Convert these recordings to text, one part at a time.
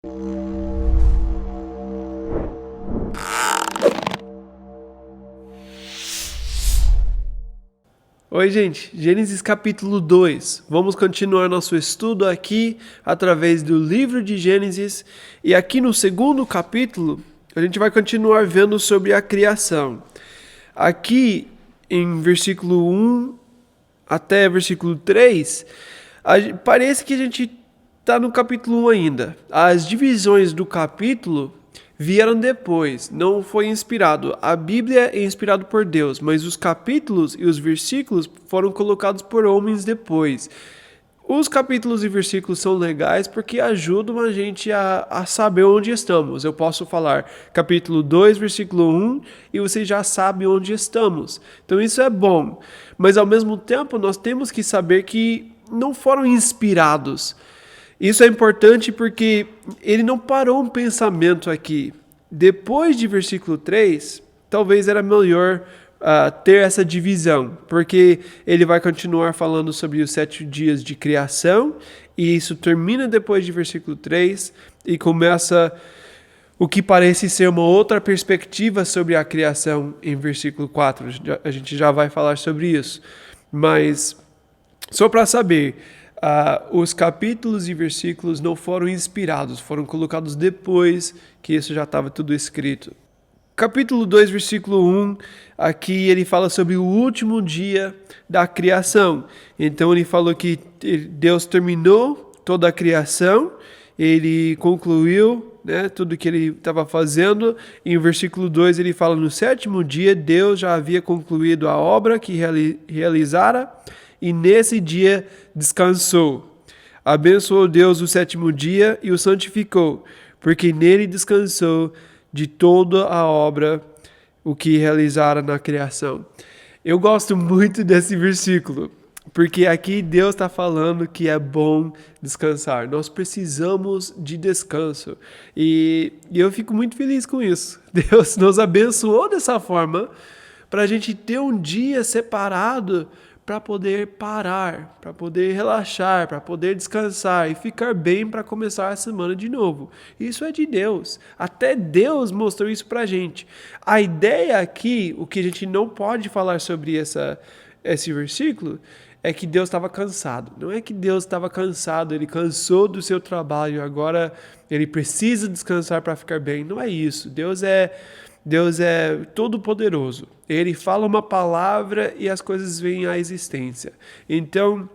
Oi, gente, Gênesis capítulo 2. Vamos continuar nosso estudo aqui através do livro de Gênesis. E aqui no segundo capítulo, a gente vai continuar vendo sobre a criação. Aqui em versículo 1 até versículo 3, parece que a gente está no capítulo 1 ainda. As divisões do capítulo vieram depois, não foi inspirado. A Bíblia é inspirada por Deus, mas os capítulos e os versículos foram colocados por homens depois. Os capítulos e versículos são legais porque ajudam a gente a saber onde estamos. Eu posso falar capítulo 2, versículo 1 e você já sabe onde estamos. Então isso é bom. Mas ao mesmo tempo nós temos que saber que não foram inspirados. Isso é importante porque ele não parou um pensamento aqui. Depois de versículo 3, talvez era melhor ter essa divisão, porque ele vai continuar falando sobre os 7 dias de criação, e isso termina depois de versículo 3 e começa o que parece ser uma outra perspectiva sobre a criação em versículo 4. A gente já vai falar sobre isso. Mas, só para saber, os capítulos e versículos não foram inspirados, foram colocados depois que isso já estava tudo escrito. Capítulo 2, versículo 1, aqui ele fala sobre o último dia da criação. Então ele falou que Deus terminou toda a criação, ele concluiu, tudo que ele estava fazendo. E no versículo 2 ele fala: no 7º dia Deus já havia concluído a obra que realizara, e nesse dia descansou. Abençoou Deus o 7º dia e o santificou, porque nele descansou de toda a obra o que realizara na criação. Eu gosto muito desse versículo, porque aqui Deus está falando que é bom descansar. Nós precisamos de descanso. E eu fico muito feliz com isso. Deus nos abençoou dessa forma para a gente ter um dia separado para poder parar, para poder relaxar, para poder descansar e ficar bem para começar a semana de novo. Isso é de Deus. Até Deus mostrou isso para a gente. A ideia aqui, o que a gente não pode falar sobre esse versículo, é que Deus estava cansado. Não é que Deus estava cansado, ele cansou do seu trabalho, agora ele precisa descansar para ficar bem. Não é isso. Deus é todo-poderoso. Ele fala uma palavra e as coisas vêm à existência. Então,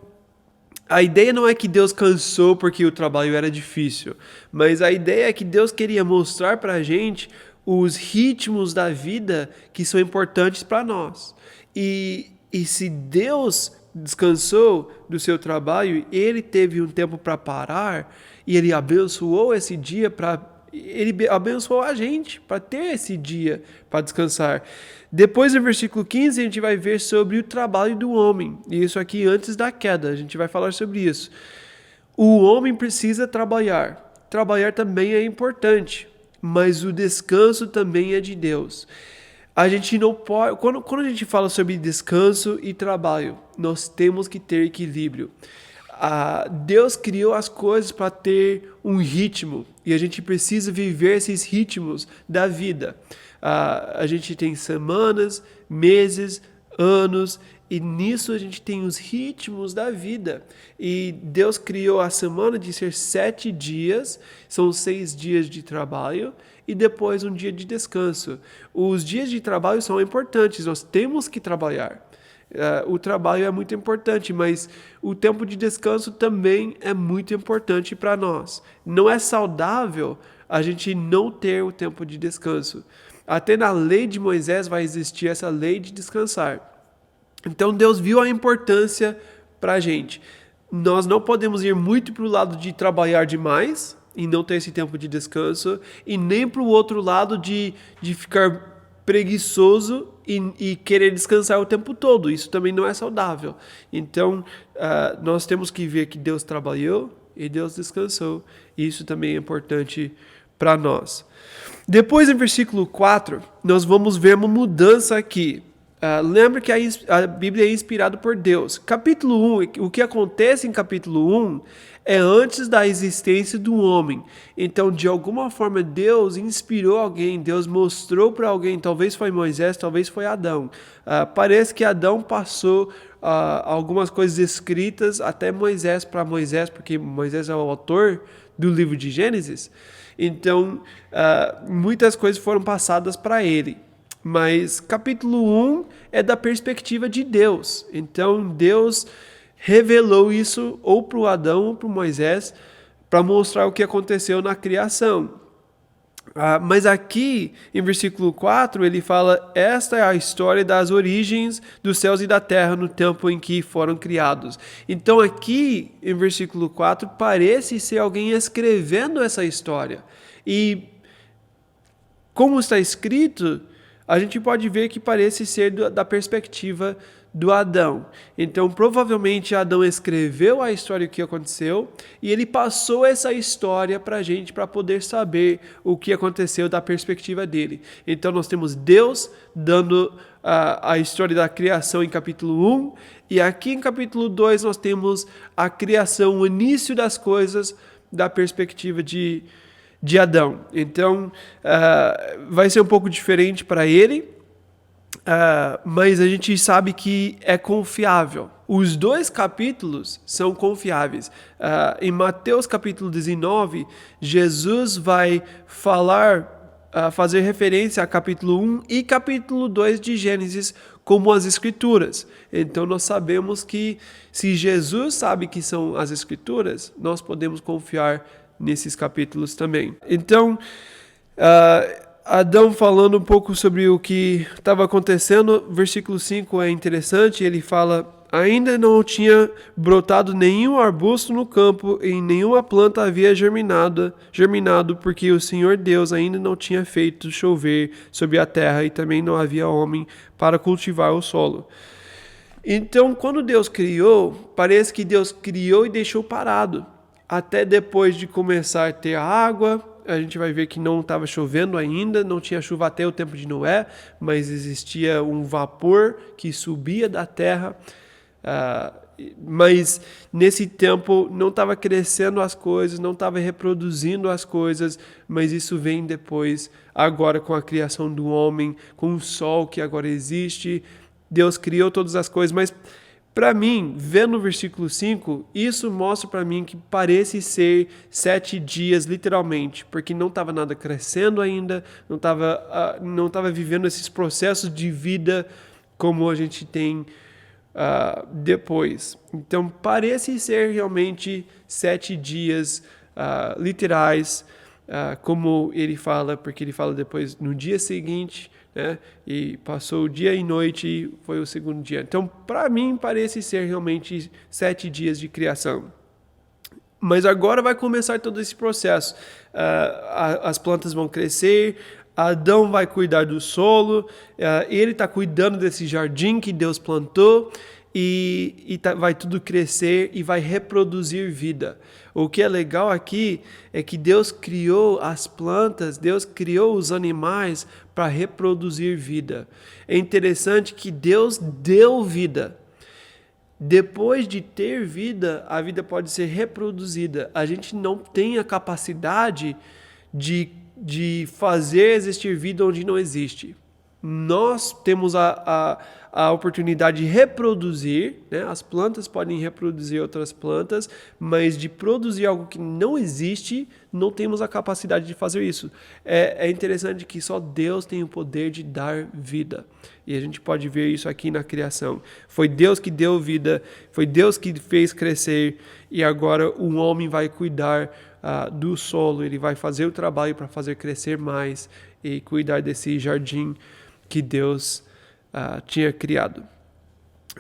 a ideia não é que Deus cansou porque o trabalho era difícil, mas a ideia é que Deus queria mostrar para a gente os ritmos da vida que são importantes para nós. E se Deus descansou do seu trabalho, ele teve um tempo para parar e ele abençoou esse dia ele abençoou a gente para ter esse dia para descansar. Depois, no versículo 15, a gente vai ver sobre o trabalho do homem. E isso aqui antes da queda, a gente vai falar sobre isso. O homem precisa trabalhar. Trabalhar também é importante, mas o descanso também é de Deus. A gente não pode... Quando a gente fala sobre descanso e trabalho, nós temos que ter equilíbrio. Deus criou as coisas para ter um ritmo e a gente precisa viver esses ritmos da vida. A gente tem semanas, meses, anos, e nisso a gente tem os ritmos da vida. E Deus criou a semana de ser 7 dias, são 6 dias de trabalho e depois um dia de descanso. Os dias de trabalho são importantes, nós temos que trabalhar. O trabalho é muito importante, mas o tempo de descanso também é muito importante para nós. Não é saudável a gente não ter o tempo de descanso. Até na lei de Moisés vai existir essa lei de descansar. Então Deus viu a importância para a gente. Nós não podemos ir muito para o lado de trabalhar demais e não ter esse tempo de descanso, e nem para o outro lado de ficar preguiçoso e querer descansar o tempo todo. Isso também não é saudável. Então, nós temos que ver que Deus trabalhou e Deus descansou. E isso também é importante para nós. Depois, em versículo 4, nós vamos ver uma mudança aqui. Lembra que a Bíblia é inspirada por Deus. Capítulo 1, o que acontece em capítulo 1 é antes da existência do homem. Então, de alguma forma, Deus inspirou alguém, Deus mostrou para alguém, talvez foi Moisés, talvez foi Adão. Parece que Adão passou algumas coisas escritas até Moisés, para Moisés, porque Moisés é o autor do livro de Gênesis. Então, muitas coisas foram passadas para ele. Mas capítulo 1 é da perspectiva de Deus. Então, Deus revelou isso ou para o Adão ou para o Moisés para mostrar o que aconteceu na criação. Mas aqui, em versículo 4, ele fala: esta é a história das origens dos céus e da terra no tempo em que foram criados. Então aqui, em versículo 4, parece ser alguém escrevendo essa história. E como está escrito, a gente pode ver que parece ser da perspectiva do Adão. Então, provavelmente, Adão escreveu a história que aconteceu e ele passou essa história para a gente, para poder saber o que aconteceu da perspectiva dele. Então, nós temos Deus dando a história da criação em capítulo 1 e aqui em capítulo 2 nós temos a criação, o início das coisas da perspectiva de Adão. Então, vai ser um pouco diferente para ele, mas a gente sabe que é confiável. Os dois capítulos são confiáveis. Em Mateus capítulo 19, Jesus vai fazer referência a capítulo 1 e capítulo 2 de Gênesis como as Escrituras. Então nós sabemos que se Jesus sabe que são as Escrituras, nós podemos confiar nesses capítulos também. Então, Adão falando um pouco sobre o que estava acontecendo, versículo 5 é interessante, ele fala: ainda não tinha brotado nenhum arbusto no campo e nenhuma planta havia germinado, porque o Senhor Deus ainda não tinha feito chover sobre a terra e também não havia homem para cultivar o solo. Então, quando Deus criou, parece que Deus criou e deixou parado. Até depois de começar a ter água, a gente vai ver que não estava chovendo ainda, não tinha chuva até o tempo de Noé, mas existia um vapor que subia da terra, mas nesse tempo não estava crescendo as coisas, não estava reproduzindo as coisas, mas isso vem depois, agora com a criação do homem, com o sol que agora existe. Deus criou todas as coisas, mas para mim, vendo o versículo 5, isso mostra para mim que parece ser 7 dias, literalmente, porque não estava nada crescendo ainda, não estava vivendo esses processos de vida como a gente tem depois. Então, parece ser realmente 7 dias literais, como ele fala, porque ele fala depois no dia seguinte, né? E passou o dia e noite e foi o segundo dia. Então, para mim, parece ser realmente 7 dias de criação. Mas agora vai começar todo esse processo. As plantas vão crescer, Adão vai cuidar do solo, ele está cuidando desse jardim que Deus plantou, e vai tudo crescer e vai reproduzir vida. O que é legal aqui é que Deus criou as plantas, Deus criou os animais para reproduzir vida. É interessante que Deus deu vida. Depois de ter vida, a vida pode ser reproduzida. A gente não tem a capacidade de fazer existir vida onde não existe. Nós temos a oportunidade de reproduzir, né? As plantas podem reproduzir outras plantas, mas de produzir algo que não existe, não temos a capacidade de fazer isso. É interessante que só Deus tem o poder de dar vida. E a gente pode ver isso aqui na criação. Foi Deus que deu vida, foi Deus que fez crescer, e agora o homem vai cuidar do solo, ele vai fazer o trabalho para fazer crescer mais e cuidar desse jardim que Deus tinha criado.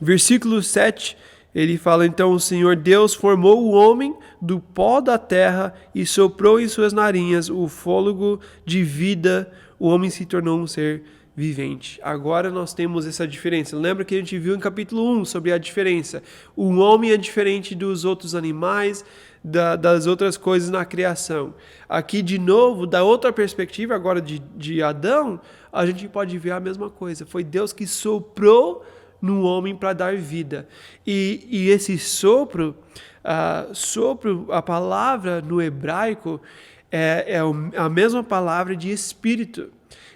Versículo 7, ele fala: então o Senhor Deus formou o homem do pó da terra e soprou em suas narinas o fôlego de vida, o homem se tornou um ser vivente. Agora nós temos essa diferença. Lembra que a gente viu em capítulo 1 sobre a diferença. O homem é diferente dos outros animais, das outras coisas na criação. Aqui, de novo, da outra perspectiva, agora de Adão, a gente pode ver a mesma coisa. Foi Deus que soprou no homem para dar vida. E esse sopro, a palavra no hebraico é a mesma palavra de espírito.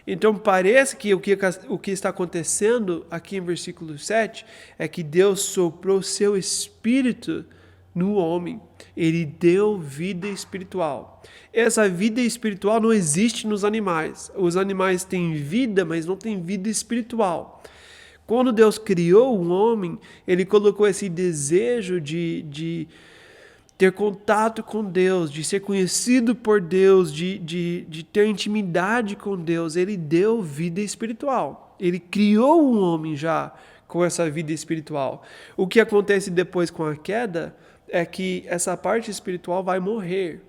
Então parece que o que está acontecendo aqui em versículo 7 é que Deus soprou seu espírito no homem. Ele deu vida espiritual. Essa vida espiritual não existe nos animais. Os animais têm vida, mas não têm vida espiritual. Quando Deus criou o homem, ele colocou esse desejo de ter contato com Deus, de ser conhecido por Deus, de ter intimidade com Deus. Ele deu vida espiritual. Ele criou o homem já com essa vida espiritual. O que acontece depois com a queda é que essa parte espiritual vai morrer.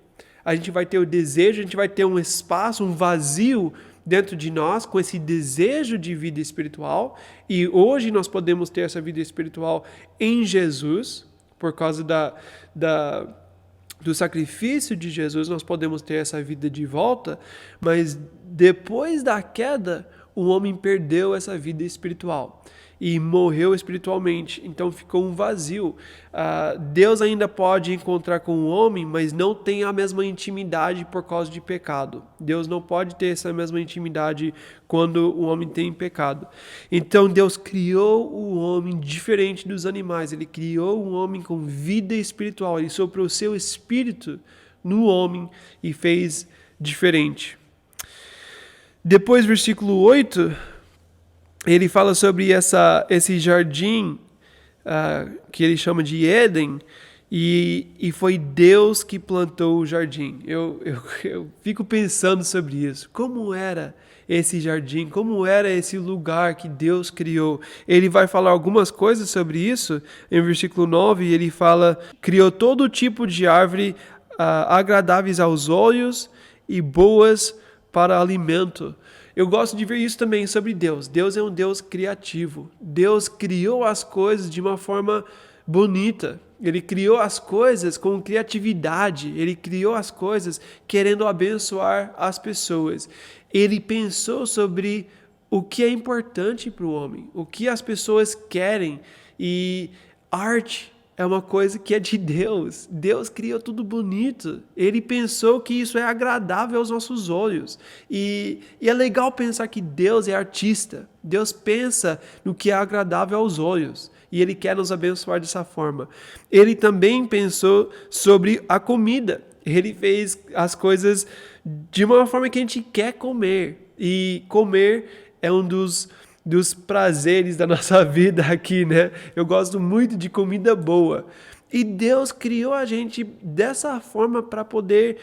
A gente vai ter o desejo, a gente vai ter um espaço, um vazio dentro de nós com esse desejo de vida espiritual. E hoje nós podemos ter essa vida espiritual em Jesus, por causa do sacrifício de Jesus, nós podemos ter essa vida de volta, mas depois da queda, o homem perdeu essa vida espiritual e morreu espiritualmente, então ficou um vazio. Deus ainda pode encontrar com o homem, mas não tem a mesma intimidade por causa de pecado. Deus não pode ter essa mesma intimidade quando o homem tem pecado. Então Deus criou o homem diferente dos animais. Ele criou um homem com vida espiritual. Ele soprou o seu espírito no homem e fez diferente. Depois, versículo 8, ele fala sobre esse jardim que ele chama de Éden, e foi Deus que plantou o jardim. Eu fico pensando sobre isso. Como era esse jardim? Como era esse lugar que Deus criou? Ele vai falar algumas coisas sobre isso. Em versículo 9, ele fala: criou todo tipo de árvore agradáveis aos olhos e boas para alimento. Eu gosto de ver isso também sobre Deus. Deus é um Deus criativo. Deus criou as coisas de uma forma bonita. Ele criou as coisas com criatividade. Ele criou as coisas querendo abençoar as pessoas. Ele pensou sobre o que é importante para o homem, o que as pessoas querem. E arte é uma coisa que é de Deus. Deus criou tudo bonito. Ele pensou que isso é agradável aos nossos olhos. E é legal pensar que Deus é artista. Deus pensa no que é agradável aos olhos. E Ele quer nos abençoar dessa forma. Ele também pensou sobre a comida. Ele fez as coisas de uma forma que a gente quer comer. E comer é um dos prazeres da nossa vida aqui, né? Eu gosto muito de comida boa. E Deus criou a gente dessa forma para poder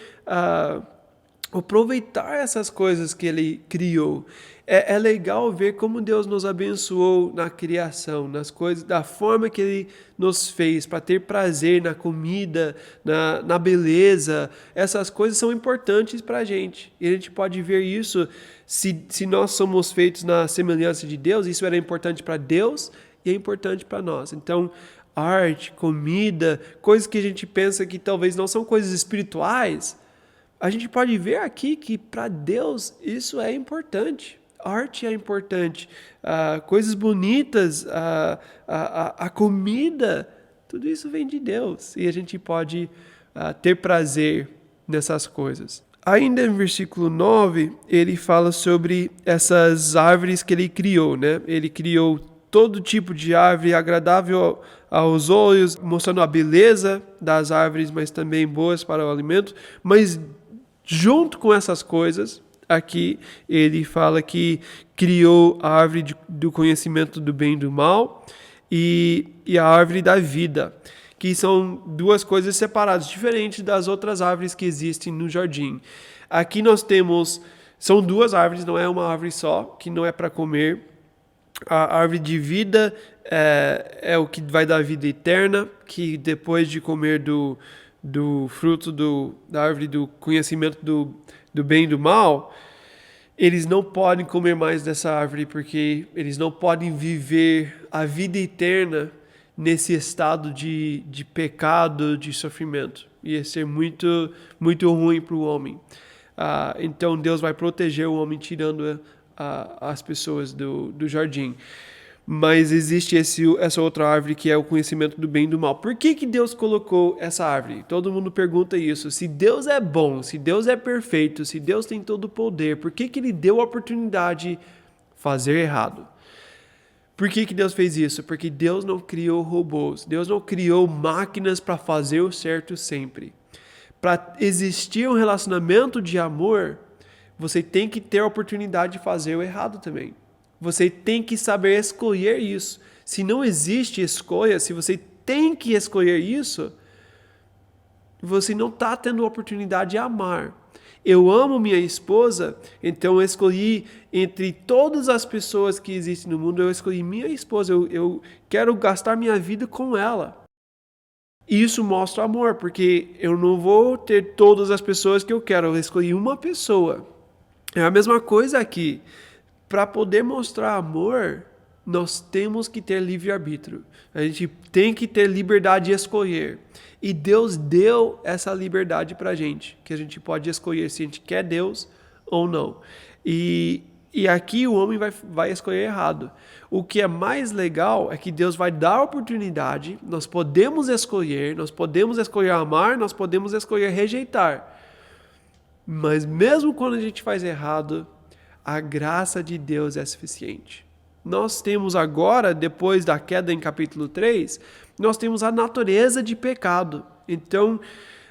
aproveitar essas coisas que Ele criou. É legal ver como Deus nos abençoou na criação, nas coisas, da forma que Ele nos fez, para ter prazer na comida, na beleza. Essas coisas são importantes para a gente. E a gente pode ver isso, se nós somos feitos na semelhança de Deus, isso era importante para Deus e é importante para nós. Então, arte, comida, coisas que a gente pensa que talvez não são coisas espirituais, a gente pode ver aqui que para Deus isso é importante. Arte é importante, coisas bonitas, a comida, tudo isso vem de Deus e a gente pode ter prazer nessas coisas. Ainda em versículo 9, ele fala sobre essas árvores que ele criou, né? Ele criou todo tipo de árvore agradável aos olhos, mostrando a beleza das árvores, mas também boas para o alimento. Mas junto com essas coisas, aqui ele fala que criou a árvore do conhecimento do bem e do mal e a árvore da vida, que são duas coisas separadas, diferentes das outras árvores que existem no jardim. Aqui nós temos, são duas árvores, não é uma árvore só, que não é para comer. A árvore de vida é o que vai dar vida eterna, que depois de comer do fruto da árvore do conhecimento do bem e do mal, eles não podem comer mais dessa árvore, porque eles não podem viver a vida eterna nesse estado de pecado, de sofrimento. Ia ser muito, muito ruim para o homem. Então Deus vai proteger o homem tirando as pessoas do jardim. Mas existe essa outra árvore que é o conhecimento do bem e do mal. Por que Deus colocou essa árvore? Todo mundo pergunta isso. Se Deus é bom, se Deus é perfeito, se Deus tem todo o poder, por que Ele deu a oportunidade de fazer errado? Por que Deus fez isso? Porque Deus não criou robôs. Deus não criou máquinas para fazer o certo sempre. Para existir um relacionamento de amor, você tem que ter a oportunidade de fazer o errado também. Você tem que saber escolher isso. Se não existe escolha, se você tem que escolher isso, você não está tendo a oportunidade de amar. Eu amo minha esposa, então eu escolhi entre todas as pessoas que existem no mundo, eu escolhi minha esposa. Eu quero gastar minha vida com ela. Isso mostra amor, porque eu não vou ter todas as pessoas que eu quero, eu escolhi uma pessoa. É a mesma coisa aqui. Para poder mostrar amor, nós temos que ter livre-arbítrio. A gente tem que ter liberdade de escolher. E Deus deu essa liberdade para a gente, que a gente pode escolher se a gente quer Deus ou não. E aqui o homem vai escolher errado. O que é mais legal é que Deus vai dar a oportunidade, nós podemos escolher amar, nós podemos escolher rejeitar. Mas mesmo quando a gente faz errado, a graça de Deus é suficiente. Nós temos agora, depois da queda em capítulo 3, nós temos a natureza de pecado. Então,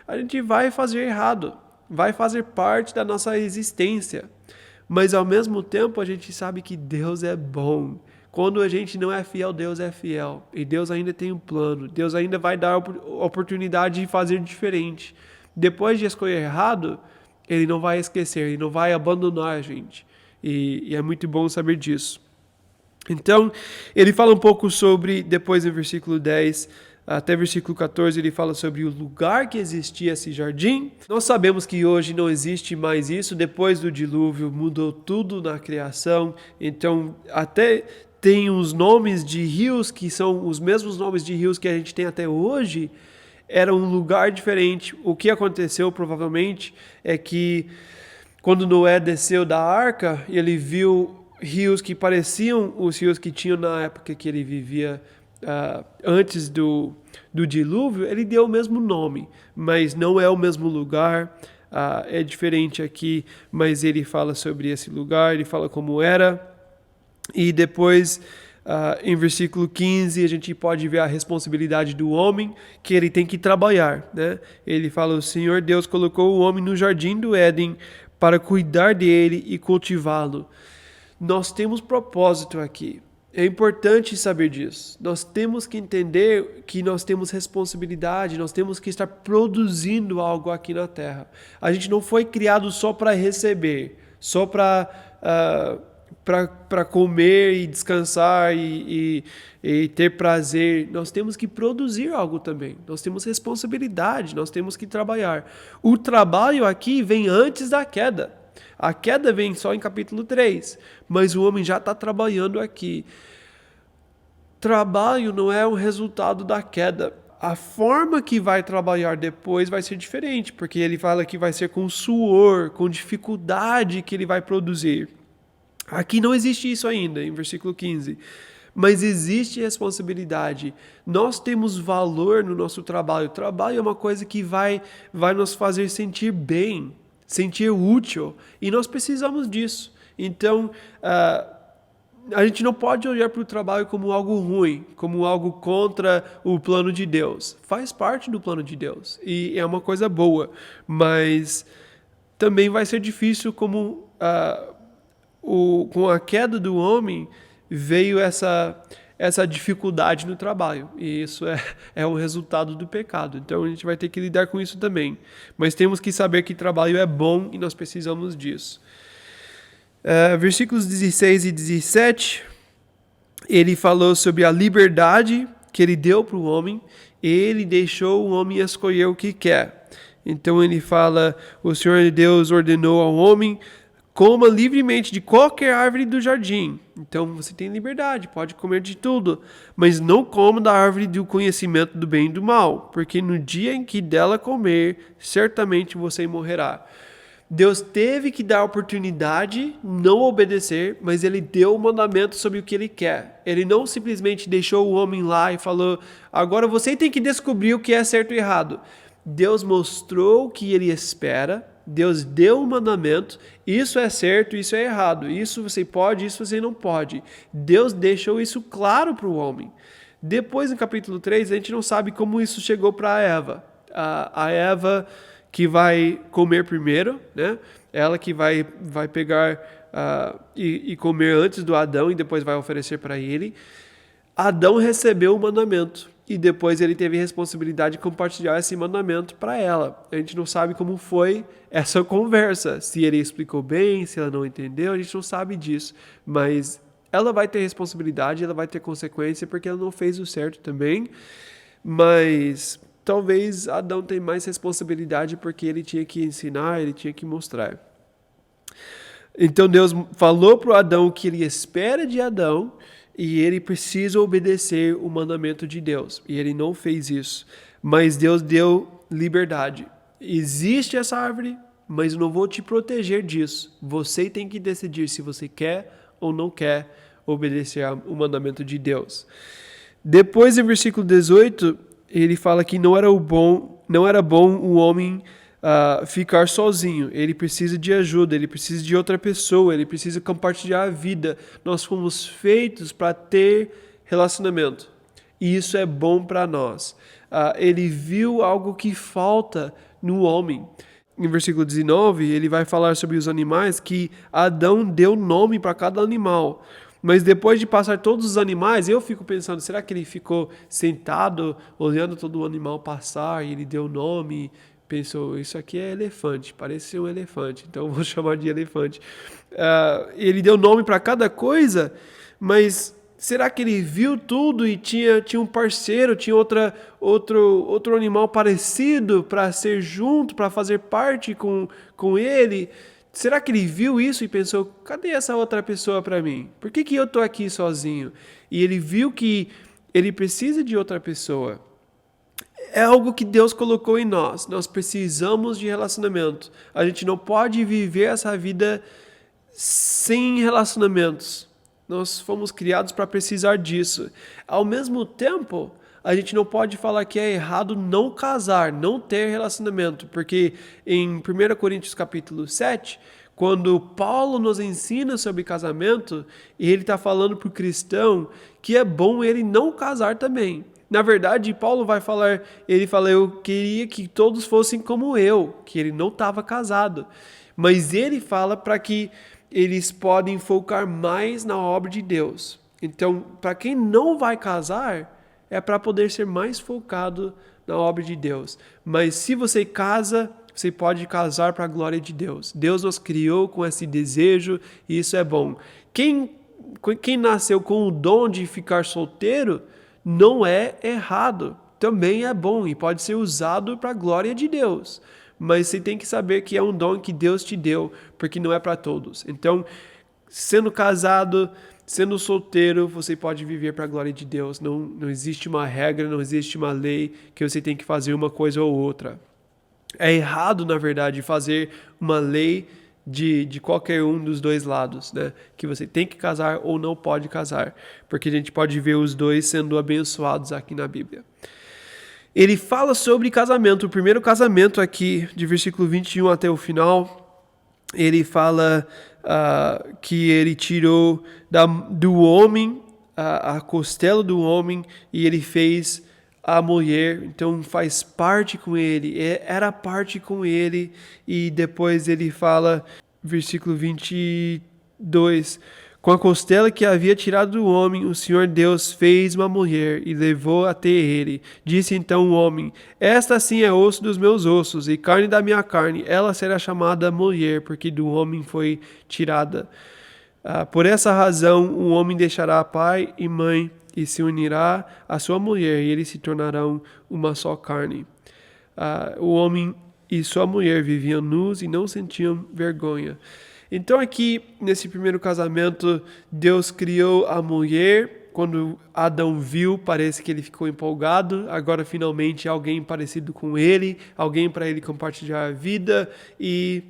a gente vai fazer errado, vai fazer parte da nossa existência. Mas, ao mesmo tempo, a gente sabe que Deus é bom. Quando a gente não é fiel, Deus é fiel. E Deus ainda tem um plano. Deus ainda vai dar a oportunidade de fazer diferente. Depois de escolher errado, Ele não vai esquecer, Ele não vai abandonar a gente. E é muito bom saber disso. Então, ele fala um pouco sobre, depois no versículo 10 até versículo 14, ele fala sobre o lugar que existia esse jardim. Nós sabemos que hoje não existe mais isso. Depois do dilúvio, mudou tudo na criação. Então, até tem os nomes de rios que são os mesmos nomes de rios que a gente tem até hoje. Era um lugar diferente. O que aconteceu, provavelmente, é que quando Noé desceu da arca, ele viu rios que pareciam os rios que tinham na época que ele vivia antes do dilúvio. Ele deu o mesmo nome, mas não é o mesmo lugar, é diferente aqui, mas ele fala sobre esse lugar, ele fala como era. E depois, em versículo 15, a gente pode ver a responsabilidade do homem, que ele tem que trabalhar, né? Ele fala: o Senhor Deus colocou o homem no jardim do Éden para cuidar dele e cultivá-lo. Nós temos propósito aqui. É importante saber disso. Nós temos que entender que nós temos responsabilidade, nós temos que estar produzindo algo aqui na Terra. A gente não foi criado só para receber, só para comer e descansar e ter prazer. Nós temos que produzir algo também. Nós temos responsabilidade, nós temos que trabalhar. O trabalho aqui vem antes da queda. A queda vem só em capítulo 3, mas o homem já está trabalhando aqui. Trabalho não é o resultado da queda. A forma que vai trabalhar depois vai ser diferente, porque ele fala que vai ser com suor, com dificuldade que ele vai produzir. Aqui não existe isso ainda, em versículo 15. Mas existe responsabilidade. Nós temos valor no nosso trabalho. O trabalho é uma coisa que vai nos fazer sentir bem, sentir útil. E nós precisamos disso. Então, a gente não pode olhar para o trabalho como algo ruim, como algo contra o plano de Deus. Faz parte do plano de Deus. E é uma coisa boa. Mas também vai ser difícil como com a queda do homem veio essa dificuldade no trabalho, e isso é um resultado do pecado. Então a gente vai ter que lidar com isso também, mas temos que saber que trabalho é bom e nós precisamos disso. Versículos 16 e 17, ele falou sobre a liberdade que ele deu para o homem, ele deixou o homem escolher o que quer. Então ele fala: o Senhor Deus ordenou ao homem: coma livremente de qualquer árvore do jardim. Então você tem liberdade, pode comer de tudo, mas não coma da árvore do conhecimento do bem e do mal, porque no dia em que dela comer, certamente você morrerá. Deus teve que dar a oportunidade, não obedecer, mas ele deu o mandamento sobre o que ele quer. Ele não simplesmente deixou o homem lá e falou, agora você tem que descobrir o que é certo e errado. Deus mostrou o que ele espera, Deus deu o mandamento, isso é certo, isso é errado, isso você pode, isso você não pode. Deus deixou isso claro para o homem. Depois, no capítulo 3, a gente não sabe como isso chegou para Eva. A Eva que vai comer primeiro, né? Ela que vai pegar e comer antes do Adão e depois vai oferecer para ele. Adão recebeu o mandamento e depois ele teve a responsabilidade de compartilhar esse mandamento para ela. A gente não sabe como foi essa conversa, se ele explicou bem, se ela não entendeu, a gente não sabe disso, mas ela vai ter responsabilidade, ela vai ter consequência porque ela não fez o certo também, mas talvez Adão tenha mais responsabilidade porque ele tinha que ensinar, ele tinha que mostrar. Então Deus falou para o Adão o que ele espera de Adão e ele precisa obedecer o mandamento de Deus. E ele não fez isso. Mas Deus deu liberdade. Existe essa árvore, mas eu não vou te proteger disso. Você tem que decidir se você quer ou não quer obedecer o mandamento de Deus. Depois, em versículo 18, ele fala que não era bom o homem ficar sozinho. Ele precisa de ajuda, ele precisa de outra pessoa, ele precisa compartilhar a vida. Nós fomos feitos para ter relacionamento. E isso é bom para nós. Ele viu algo que falta no homem. Em versículo 19, ele vai falar sobre os animais, que Adão deu nome para cada animal. Mas depois de passar todos os animais, eu fico pensando, será que ele ficou sentado, olhando todo o animal passar, e ele deu nome, pensou, isso aqui é elefante, parece ser um elefante, então eu vou chamar de elefante. Ele deu nome para cada coisa, mas será que ele viu tudo e tinha um parceiro, tinha outro animal parecido para ser junto, para fazer parte com ele? Será que ele viu isso e pensou, cadê essa outra pessoa para mim? Por que eu estou aqui sozinho? E ele viu que ele precisa de outra pessoa. É algo que Deus colocou em nós. Nós precisamos de relacionamento. A gente não pode viver essa vida sem relacionamentos. Nós fomos criados para precisar disso. Ao mesmo tempo, a gente não pode falar que é errado não casar, não ter relacionamento, porque em 1 Coríntios capítulo 7, quando Paulo nos ensina sobre casamento, ele está falando para o cristão que é bom ele não casar também. Na verdade, Paulo vai falar, ele fala, eu queria que todos fossem como eu, que ele não estava casado. Mas ele fala para que eles podem focar mais na obra de Deus. Então, para quem não vai casar, é para poder ser mais focado na obra de Deus. Mas se você casa, você pode casar para a glória de Deus. Deus nos criou com esse desejo e isso é bom. Quem nasceu com o dom de ficar solteiro, não é errado. Também é bom e pode ser usado para a glória de Deus. Mas você tem que saber que é um dom que Deus te deu, porque não é para todos. Então, sendo casado, sendo solteiro, você pode viver para a glória de Deus. Não existe uma regra, não existe uma lei que você tem que fazer uma coisa ou outra. É errado, na verdade, fazer uma lei de qualquer um dos dois lados, né? Que você tem que casar ou não pode casar, porque a gente pode ver os dois sendo abençoados aqui na Bíblia. Ele fala sobre casamento, o primeiro casamento aqui, de versículo 21 até o final, ele fala que ele tirou do homem, a costela do homem, e ele fez a mulher, então faz parte com ele, era parte com ele, e depois ele fala, versículo 22, com a costela que havia tirado do homem, o Senhor Deus fez uma mulher e levou até ele. Disse então o homem, esta sim é osso dos meus ossos e carne da minha carne, ela será chamada mulher, porque do homem foi tirada. Por essa razão, o homem deixará pai e mãe, e se unirá à sua mulher, e eles se tornarão uma só carne. O homem e sua mulher viviam nus e não sentiam vergonha. Então aqui, nesse primeiro casamento, Deus criou a mulher. Quando Adão viu, parece que ele ficou empolgado. Agora, finalmente, alguém parecido com ele, alguém para ele compartilhar a vida. E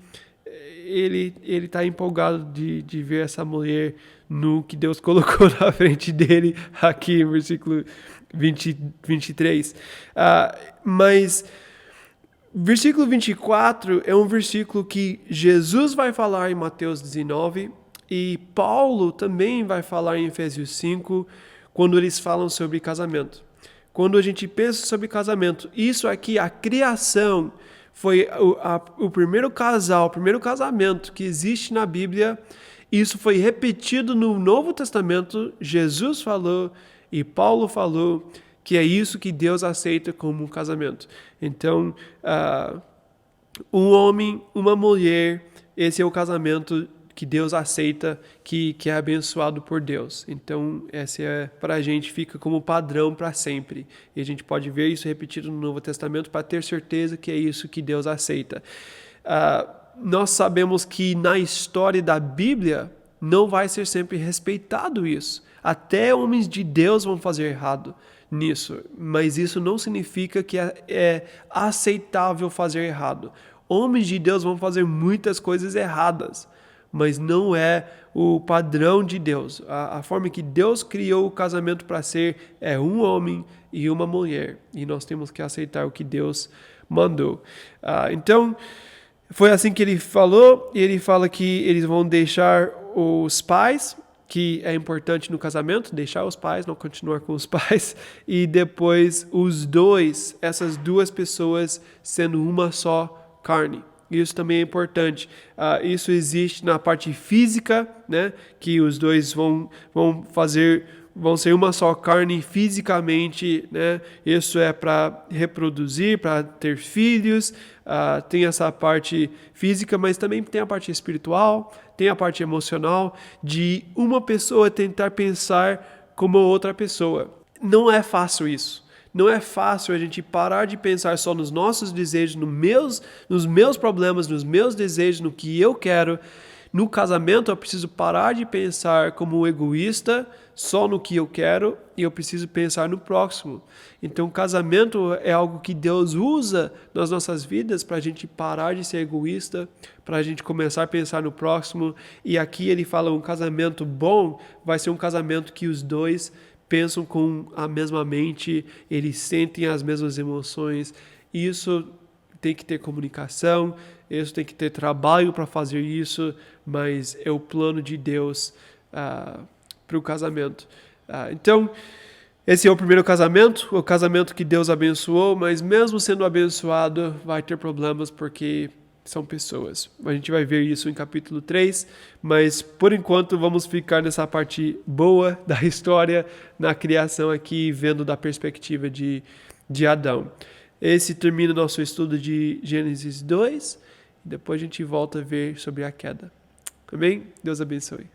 ele tá empolgado de ver essa mulher no que Deus colocou na frente dele aqui em versículo 23. Mas versículo 24 é um versículo que Jesus vai falar em Mateus 19 e Paulo também vai falar em Efésios 5, quando eles falam sobre casamento. Quando a gente pensa sobre casamento, isso aqui, a criação, foi o primeiro casal, o primeiro casamento que existe na Bíblia. Isso foi repetido no Novo Testamento. Jesus falou e Paulo falou que é isso que Deus aceita como um casamento. Então, um homem, uma mulher, esse é o casamento que Deus aceita, que é abençoado por Deus. Então, essa para a gente fica como padrão para sempre. E a gente pode ver isso repetido no Novo Testamento para ter certeza que é isso que Deus aceita. Nós sabemos que na história da Bíblia não vai ser sempre respeitado isso. Até homens de Deus vão fazer errado nisso, mas isso não significa que é aceitável fazer errado. Homens de Deus vão fazer muitas coisas erradas, mas não é o padrão de Deus. A forma que Deus criou o casamento para ser é um homem e uma mulher, e nós temos que aceitar o que Deus mandou. Então, foi assim que ele falou, e ele fala que eles vão deixar os pais, que é importante no casamento, deixar os pais, não continuar com os pais, e depois os dois, essas duas pessoas sendo uma só carne. Isso também é importante. Isso existe na parte física, né? Que os dois vão ser uma só carne fisicamente, né? Isso é para reproduzir, para ter filhos. Tem essa parte física, mas também tem a parte espiritual, tem a parte emocional de uma pessoa tentar pensar como outra pessoa. Não é fácil isso. Não é fácil a gente parar de pensar só nos nossos desejos, nos meus problemas, nos meus desejos, no que eu quero. No casamento, eu preciso parar de pensar como um egoísta, só no que eu quero, e eu preciso pensar no próximo. Então, o casamento é algo que Deus usa nas nossas vidas para a gente parar de ser egoísta, para a gente começar a pensar no próximo. E aqui ele fala, um casamento bom vai ser um casamento que os dois pensam com a mesma mente, eles sentem as mesmas emoções. Isso tem que ter comunicação, isso tem que ter trabalho para fazer isso, mas é o plano de Deus para o casamento. Então, esse é o primeiro casamento, o casamento que Deus abençoou, mas mesmo sendo abençoado, vai ter problemas porque são pessoas. A gente vai ver isso em capítulo 3, mas por enquanto vamos ficar nessa parte boa da história, na criação aqui, vendo da perspectiva de Adão. Esse termina o nosso estudo de Gênesis 2, e depois a gente volta a ver sobre a queda. Amém? Deus abençoe.